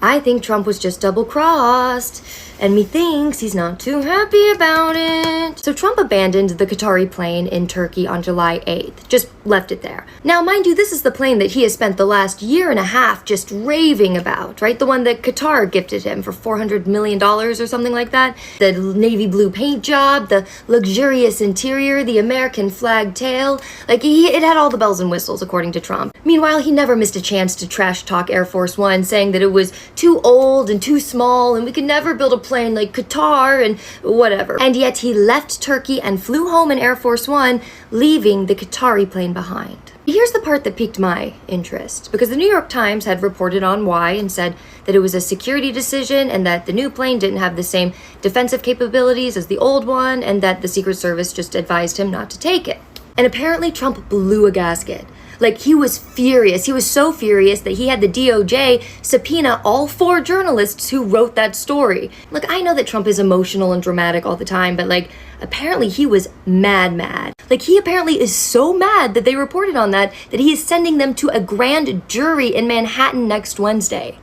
I think Trump was just double-crossed, and methinks he's not too happy about it. So Trump abandoned the Qatari plane in Turkey on July 8th, just left it there. Now, mind you, this is the plane that he has spent the last year and a half just raving about, right? The one that Qatar gifted him for $400 million or something like that. The navy blue paint job, the luxurious interior, the American flag tail. Like, it had all the bells and whistles, according to Trump. Meanwhile, he never missed a chance to trash talk Air Force One, saying that it was too old and too small and we could never build a plane like Qatar and whatever. And yet he left Turkey and flew home in Air Force One, leaving the Qatari plane behind. Here's the part that piqued my interest, because the New York Times had reported on why and said that it was a security decision and that the new plane didn't have the same defensive capabilities as the old one and that the Secret Service just advised him not to take it. And apparently Trump blew a gasket. Like, he was furious. He was so furious that he had the DOJ subpoena all 4 journalists who wrote that story. Look, I know that Trump is emotional and dramatic all the time, but like, apparently he was mad. Like, he apparently is so mad that they reported on that he is sending them to a grand jury in Manhattan next Wednesday.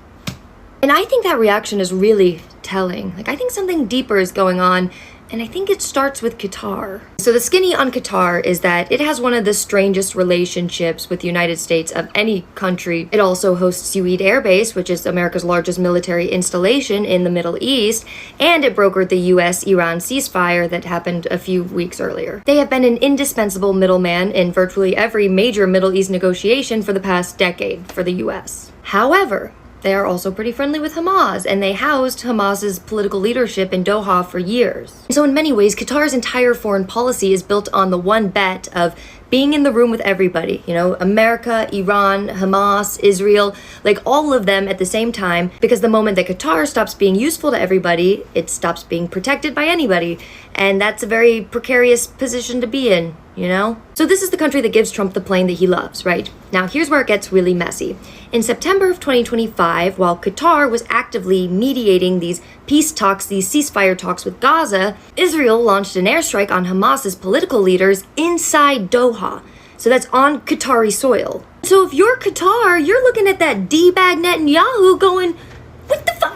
And I think that reaction is really telling. Like, I think something deeper is going on, and I think it starts with Qatar. So the skinny on Qatar is that it has one of the strangest relationships with the United States of any country. It also hosts Ueid Air Base, which is America's largest military installation in the Middle East, and it brokered the US-Iran ceasefire that happened a few weeks earlier. They have been an indispensable middleman in virtually every major Middle East negotiation for the past decade for the US. However, they are also pretty friendly with Hamas, and they housed Hamas's political leadership in Doha for years. So in many ways, Qatar's entire foreign policy is built on the one bet of being in the room with everybody, you know, America, Iran, Hamas, Israel, like all of them at the same time, because the moment that Qatar stops being useful to everybody, it stops being protected by anybody. And that's a very precarious position to be in, you know? So this is the country that gives Trump the plane that he loves, right? Now, here's where it gets really messy. In September of 2025, while Qatar was actively mediating these peace talks, these ceasefire talks with Gaza, Israel launched an airstrike on Hamas's political leaders inside Doha. So that's on Qatari soil. So if you're Qatar, you're looking at that D-bag Netanyahu going, what the fuck?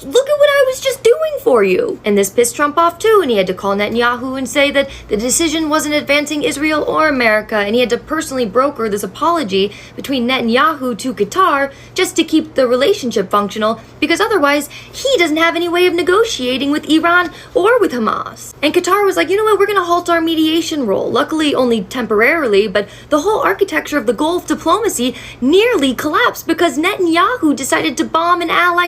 Look at what I was just doing for you. And this pissed Trump off too, and he had to call Netanyahu and say that the decision wasn't advancing Israel or America, and he had to personally broker this apology between Netanyahu to Qatar just to keep the relationship functional, because otherwise he doesn't have any way of negotiating with Iran or with Hamas. And Qatar was like, you know what, we're gonna halt our mediation role. Luckily only temporarily, but the whole architecture of the Gulf diplomacy nearly collapsed because Netanyahu decided to bomb an ally